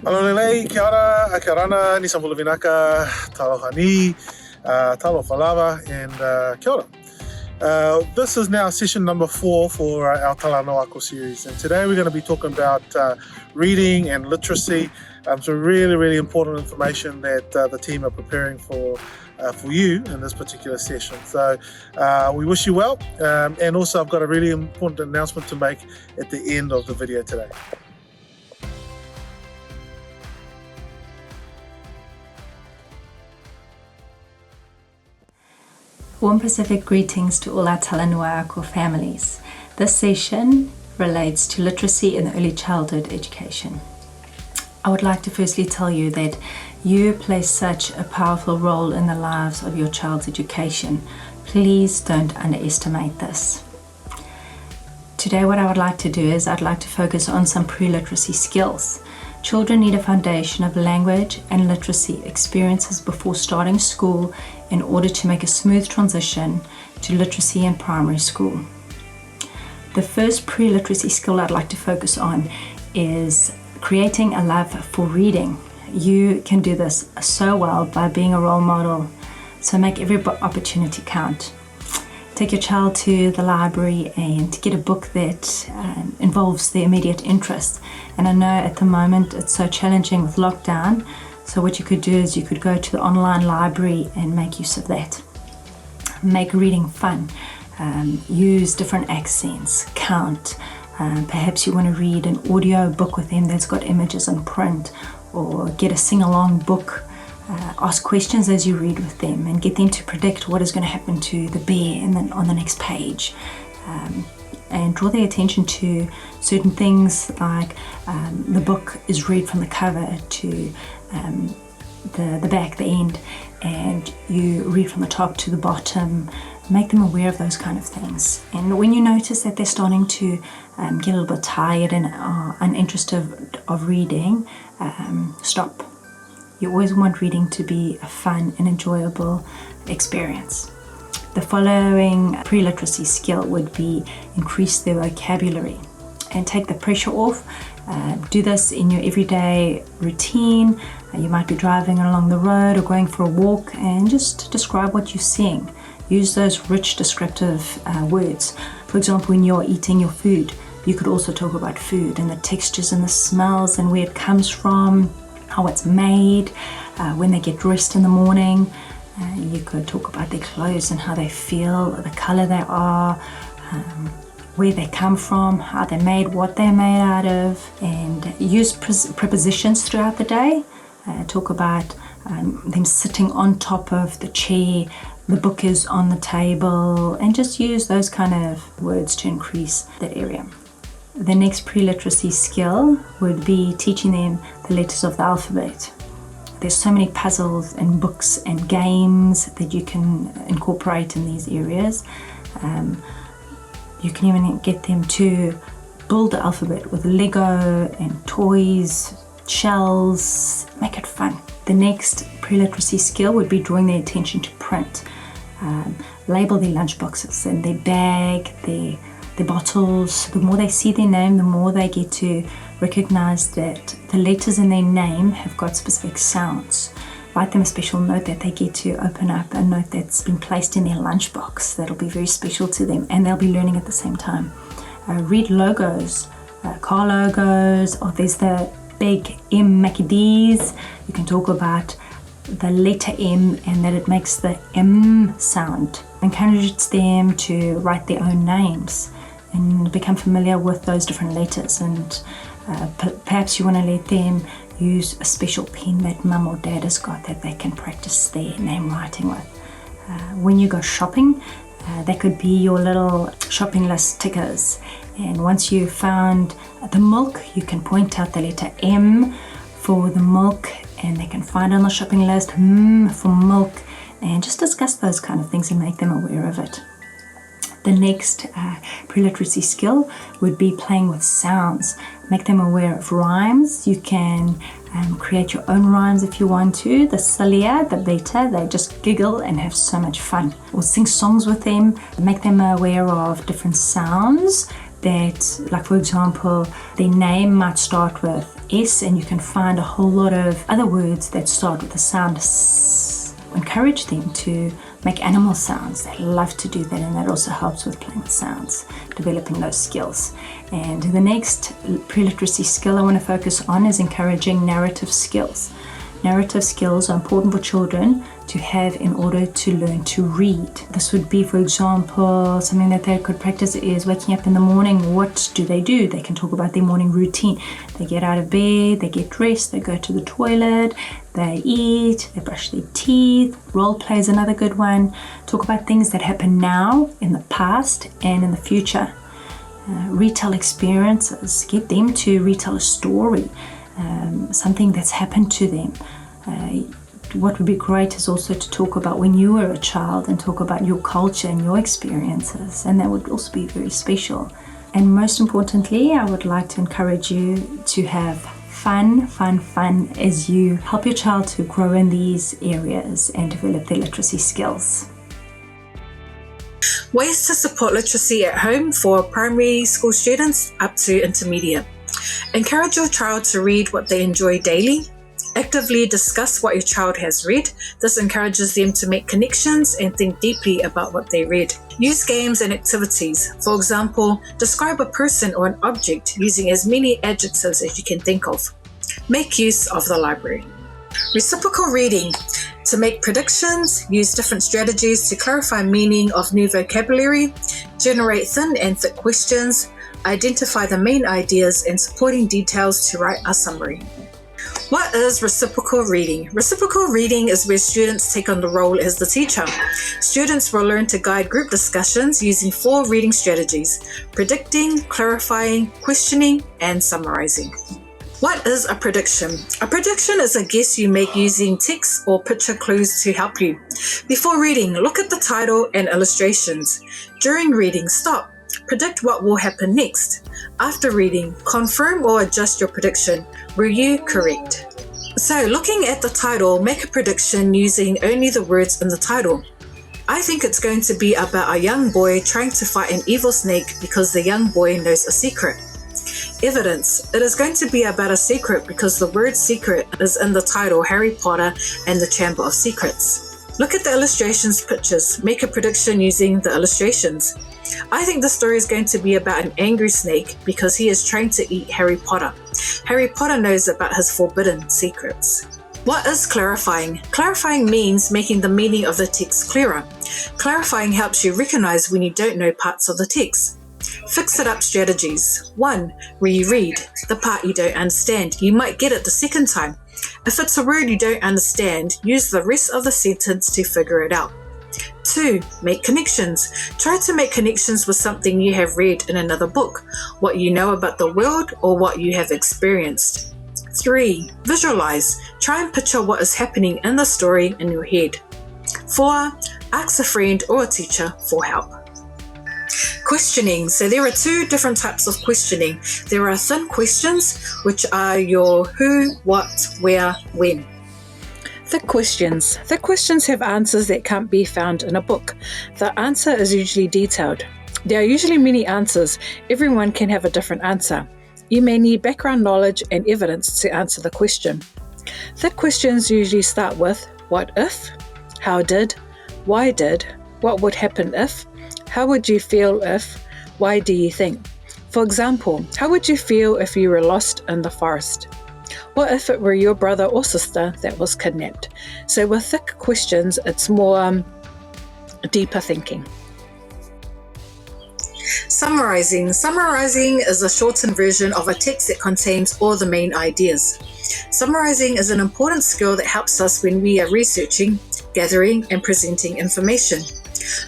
Alolelei, kia ora, kia rana, ni samula vinaka, taloha ni, talo falava, and kia ora. This is now session number 4 for our Talanoa Ako series, and today we're going to be talking about reading and literacy, some really important information that the team are preparing for you in this particular session. So we wish you well, and also I've got a really important announcement to make at the end of the video today. Warm Pacific greetings to all our Talanoa Ako families. This session relates to literacy in early childhood education. I would like to firstly tell you that you play such a powerful role in the lives of your child's education. Please don't underestimate this. Today what I would like to do is I'd like to focus on some pre-literacy skills. Children need a foundation of language and literacy experiences before starting school in order to make a smooth transition to literacy in primary school. The first pre-literacy skill I'd like to focus on is creating a love for reading. You can do this so well by being a role model, so make every opportunity count. Take your child to the library and get a book that involves their immediate interest. And I know at the moment it's so challenging with lockdown, so what you could do is you could go to the online library and make use of that. Make reading fun. Use different accents, count. Perhaps you want to read an audio book with them that's got images in print, or get a sing-along book. Ask questions as you read with them and get them to predict what is going to happen to the bear on the next page. And draw their attention to certain things like the book is read from the cover to the back, the end, and you read from the top to the bottom. Make them aware of those kind of things. And when you notice that they're starting to get a little bit tired and are uninterested of reading, stop. You always want reading to be a fun and enjoyable experience. The following pre-literacy skill would be increase their vocabulary and take the pressure off. Do this in your everyday routine. You might be driving along the road or going for a walk, and just describe what you're seeing. Use those rich descriptive words. For example, when you're eating your food, you could also talk about food and the textures and the smells and where it comes from, how it's made. When they get dressed in the morning, you could talk about their clothes and how they feel, the color they are, where they come from, how they're made, what they're made out of, and use prepositions throughout the day. Talk about them sitting on top of the chair, the book is on the table, and just use those kind of words to increase that area. The next pre-literacy skill would be teaching them the letters of the alphabet. There's so many puzzles and books and games that you can incorporate in these areas. You can even get them to build the alphabet with Lego and toys, shells. Make it fun. The next pre-literacy skill would be drawing their attention to print. Label their lunch boxes and their bag, their bottles. The more they see their name, the more they get to recognize that the letters in their name have got specific sounds. Write them a special note that they get to open up, a note that's been placed in their lunchbox. That'll be very special to them, and they'll be learning at the same time. Read logos, car logos, or there's the big M Maccadees. You can talk about the letter M and that it makes the M sound. Encourage them to write their own names and become familiar with those different letters, and perhaps you want to let them use a special pen that mum or dad has got that they can practice their name writing with. When you go shopping, that could be your little shopping list stickers, and once you've found the milk, you can point out the letter M for the milk, and they can find on the shopping list for milk, and just discuss those kind of things and make them aware of it. The next pre-literacy skill would be playing with sounds. Make them aware of rhymes. You can create your own rhymes if you want to. The sillier, the better. They just giggle and have so much fun. Or sing songs with them. Make them aware of different sounds that, like for example, their name might start with S, and you can find a whole lot of other words that start with the sound S. Encourage them to make animal sounds. They love to do that, and that also helps with playing with sounds, developing those skills. And the next pre-literacy skill I want to focus on is encouraging narrative skills. Narrative skills are important for children to have in order to learn to read. This would be, for example, something that they could practice is waking up in the morning. What do? They can talk about their morning routine. They get out of bed, they get dressed, they go to the toilet, they eat, they brush their teeth. Role play is another good one. Talk about things that happen now, in the past, and in the future. Retell experiences. Get them to retell a story. Something that's happened to them. What would be great is also to talk about when you were a child and talk about your culture and your experiences, and that would also be very special. And most importantly, I would like to encourage you to have fun as you help your child to grow in these areas and develop their literacy skills. Ways to support literacy at home for primary school students up to intermediate. Encourage your child to read what they enjoy daily. Actively discuss what your child has read. This encourages them to make connections and think deeply about what they read. Use games and activities. For example, describe a person or an object using as many adjectives as you can think of. Make use of the library. Reciprocal reading. To make predictions, use different strategies to clarify meaning of new vocabulary, generate thin and thick questions, identify the main ideas and supporting details to write a summary. What is reciprocal reading? Reciprocal reading is where students take on the role as the teacher. Students will learn to guide group discussions using 4 reading strategies: predicting, clarifying, questioning, and summarizing. What is a prediction? A prediction is a guess you make using text or picture clues to help you. Before reading, look at the title and illustrations. During reading, stop. Predict what will happen next. After reading, confirm or adjust your prediction. Were you correct? So, looking at the title, make a prediction using only the words in the title. I think it's going to be about a young boy trying to fight an evil snake because the young boy knows a secret. Evidence. It is going to be about a secret because the word secret is in the title Harry Potter and the Chamber of Secrets. Look at the illustrations pictures. Make a prediction using the illustrations. I think the story is going to be about an angry snake because he is trying to eat Harry Potter. Harry Potter knows about his forbidden secrets. What is clarifying? Clarifying means making the meaning of the text clearer. Clarifying helps you recognize when you don't know parts of the text. Fix it up strategies. 1. Reread the part you don't understand. You might get it the second time. If it's a word you don't understand, use the rest of the sentence to figure it out. 2. Make connections. Try to make connections with something you have read in another book, what you know about the world, or what you have experienced. 3. Visualize. Try and picture what is happening in the story in your head. 4. Ask a friend or a teacher for help. Questioning. So there are 2 different types of questioning. There are thin questions, which are your who, what, where, when. Thick questions. Thick questions have answers that can't be found in a book. The answer is usually detailed. There are usually many answers. Everyone can have a different answer. You may need background knowledge and evidence to answer the question. Thick questions usually start with what if, how did, why did, what would happen if, how would you feel if, why do you think? For example, how would you feel if you were lost in the forest? What if it were your brother or sister that was kidnapped? So with thick questions, it's more deeper thinking. Summarizing. Summarizing is a shortened version of a text that contains all the main ideas. Summarizing is an important skill that helps us when we are researching, gathering, and presenting information.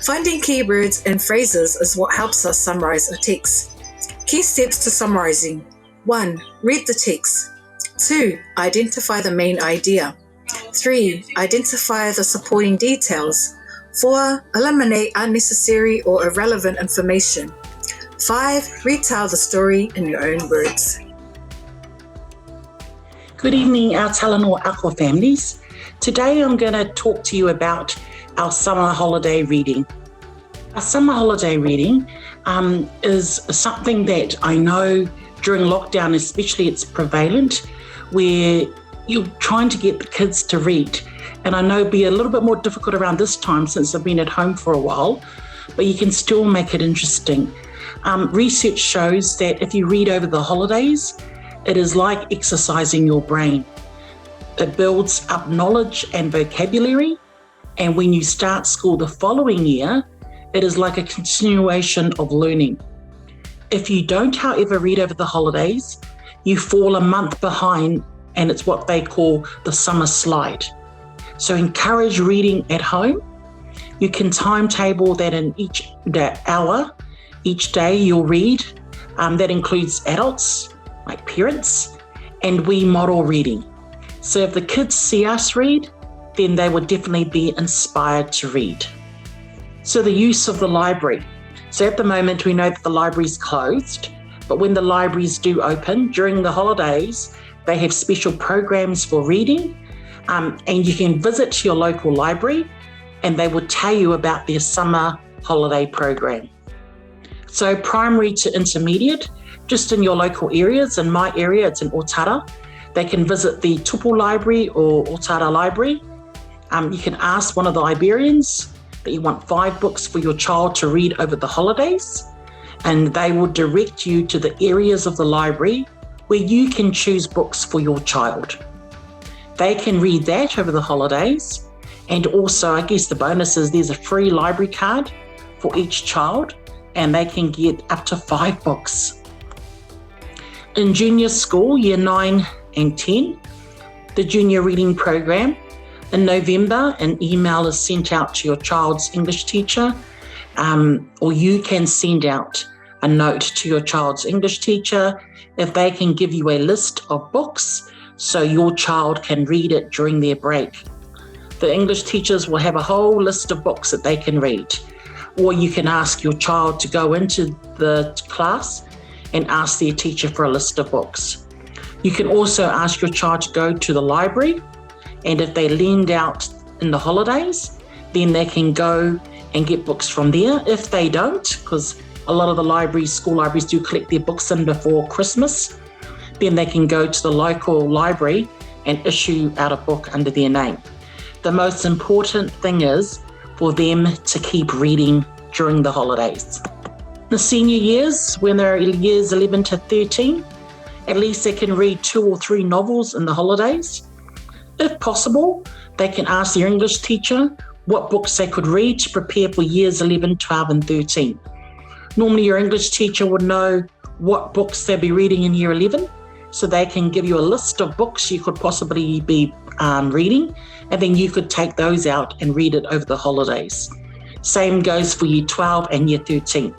Finding keywords and phrases is what helps us summarize a text. Key steps to summarizing. 1. Read the text. 2. Identify the main idea. 3. Identify the supporting details. 4. Eliminate unnecessary or irrelevant information. 5. Retell the story in your own words. Good evening, our Talanoa Ako families. Today I'm going to talk to you about our summer holiday reading. Our summer holiday reading is something that I know during lockdown, especially, it's prevalent, where you're trying to get the kids to read. And I know it'll be a little bit more difficult around this time since they've been at home for a while, but you can still make it interesting. Research shows that if you read over the holidays, it is like exercising your brain. It builds up knowledge and vocabulary. And when you start school the following year, it is like a continuation of learning. If you don't, however, read over the holidays, you fall a month behind, and it's what they call the summer slide. So encourage reading at home. You can timetable that in each hour, each day you'll read. That includes adults, like parents, and we model reading. So if the kids see us read, then they would definitely be inspired to read. So the use of the library. So at the moment, we know that the library's closed, but when the libraries do open during the holidays, they have special programs for reading, and you can visit your local library and they will tell you about their summer holiday program. So primary to intermediate, just in your local areas. In my area, it's in Otara. They can visit the Tupu Library or Otara Library. You can ask one of the librarians that you want 5 books for your child to read over the holidays, and they will direct you to the areas of the library where you can choose books for your child. They can read that over the holidays, and also, I guess the bonus is there's a free library card for each child, and they can get up to 5 books. In junior school, year 9 and 10, the junior reading program, in November, an email is sent out to your child's English teacher, or you can send out a note to your child's English teacher if they can give you a list of books so your child can read it during their break. The English teachers will have a whole list of books that they can read, or you can ask your child to go into the class and ask their teacher for a list of books. You can also ask your child to go to the library, and if they lend out in the holidays, then they can go and get books from there. If they don't, because a lot of the libraries, school libraries do collect their books in before Christmas, then they can go to the local library and issue out a book under their name. The most important thing is for them to keep reading during the holidays. The senior years, when they're years 11 to 13, at least they can read 2 or 3 novels in the holidays. If possible, they can ask their English teacher what books they could read to prepare for years 11, 12 and 13. Normally your English teacher would know what books they'll be reading in year 11, so they can give you a list of books you could possibly be reading, and then you could take those out and read it over the holidays. Same goes for year 12 and year 13.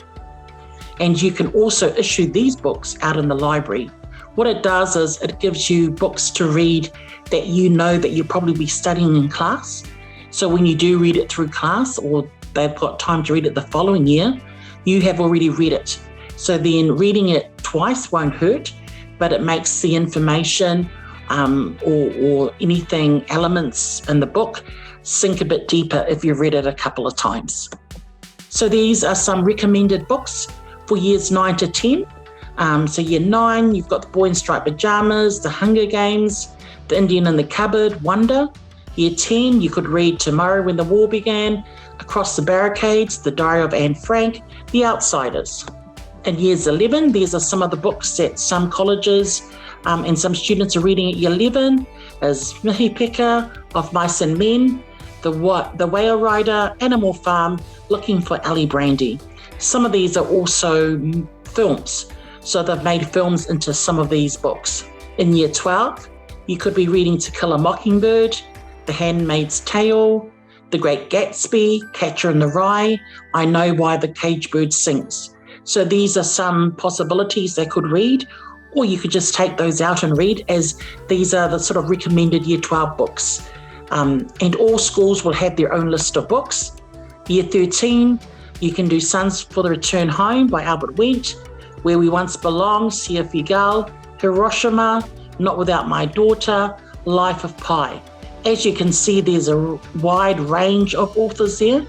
And you can also issue these books out in the library. What it does is it gives you books to read that you know that you'll probably be studying in class. So when you do read it through class, or they've got time to read it the following year, you have already read it. So then reading it twice won't hurt, but it makes the information or anything, elements in the book, sink a bit deeper if you've read it a couple of times. So these are some recommended books for years 9 to 10. So year 9, you've got The Boy in Striped Pajamas, The Hunger Games, The Indian in the Cupboard, Wonder. Year 10, you could read Tomorrow When the War Began, Across the Barricades, The Diary of Anne Frank, The Outsiders. In years 11, these are some of the books that some colleges and some students are reading at year 11, as Mihi Peka, Of Mice and Men, The Whale Rider, Animal Farm, Looking for Ali Brandy. Some of these are also films, so they've made films into some of these books. In year 12, you could be reading To Kill a Mockingbird, The Handmaid's Tale, The Great Gatsby, Catcher in the Rye, I Know Why the Caged Bird Sings. So these are some possibilities they could read, or you could just take those out and read, as these are the sort of recommended year 12 books. And all schools will have their own list of books. Year 13, you can do Sons for the Return Home by Albert Wendt, Where We Once Belonged, Sia Figal, Hiroshima, Not Without My Daughter, Life of Pi. As you can see, there's a wide range of authors there,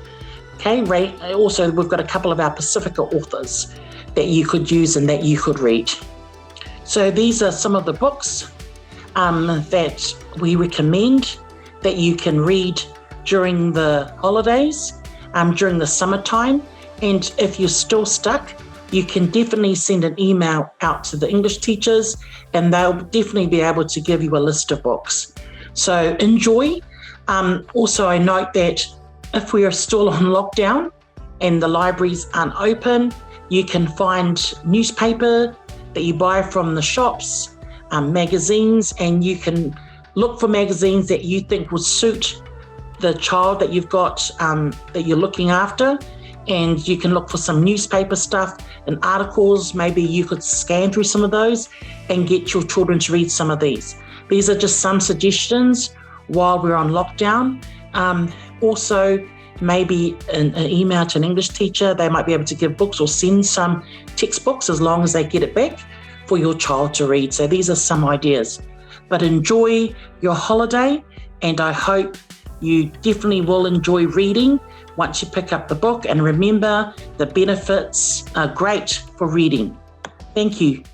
Okay, also we've got a couple of our Pacifica authors that you could use and that you could read. So these are some of the books that we recommend that you can read during the holidays, during the summertime. And if you're still stuck, you can definitely send an email out to the English teachers and they'll definitely be able to give you a list of books. So enjoy. Also, I note that if we are still on lockdown and the libraries aren't open, you can find newspaper that you buy from the shops, magazines, and you can look for magazines that you think will suit the child that you've got, that you're looking after. And you can look for some newspaper stuff and articles. Maybe you could scan through some of those and get your children to read some of these. These are just some suggestions while we're on lockdown. Also, maybe an email to an English teacher. They might be able to give books or send some textbooks as long as they get it back for your child to read. So these are some ideas. But enjoy your holiday, and I hope you definitely will enjoy reading once you pick up the book. And remember, the benefits are great for reading. Thank you.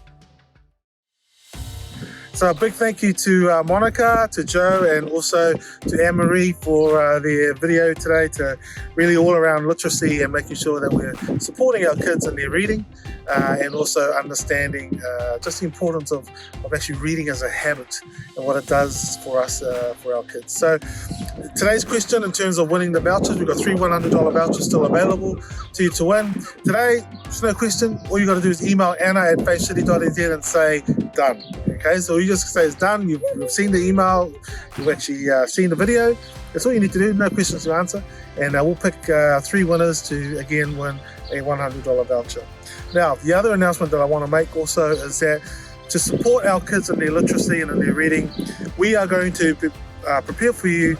So a big thank you to Monica, to Joe, and also to Anne-Marie for their video today, to really all around literacy and making sure that we're supporting our kids in their reading and also understanding just the importance of actually reading as a habit and what it does for us, for our kids. So today's question in terms of winning the vouchers, we've got 3 $100 vouchers still available to you to win. Today, there's no question. All you got to do is email anna@faithcity.nz and say done. Okay, so you just say it's done. You've seen the email, you've actually seen the video. That's all you need to do. No questions to answer, and we'll pick 3 winners to again win a $100 voucher. Now, the other announcement that I want to make also is that to support our kids in their literacy and in their reading, we are going to prepare for you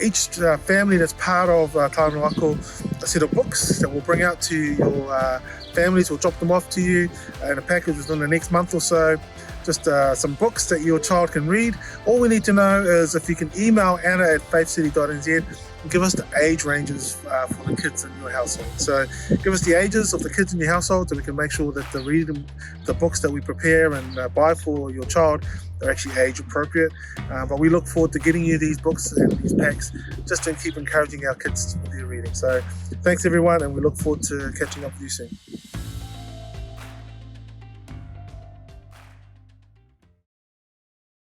each family that's part of Talanoa Ako, a set of books that we'll bring out to your families. We'll drop them off to you in a package within the next month or so. Just some books that your child can read. All we need to know is if you can email anna@faithcity.nz and give us the age ranges for the kids in your household. So give us the ages of the kids in your household so we can make sure that the books that we prepare and buy for your child are actually age appropriate. But we look forward to getting you these books and these packs just to keep encouraging our kids with their reading. So thanks everyone, and we look forward to catching up with you soon.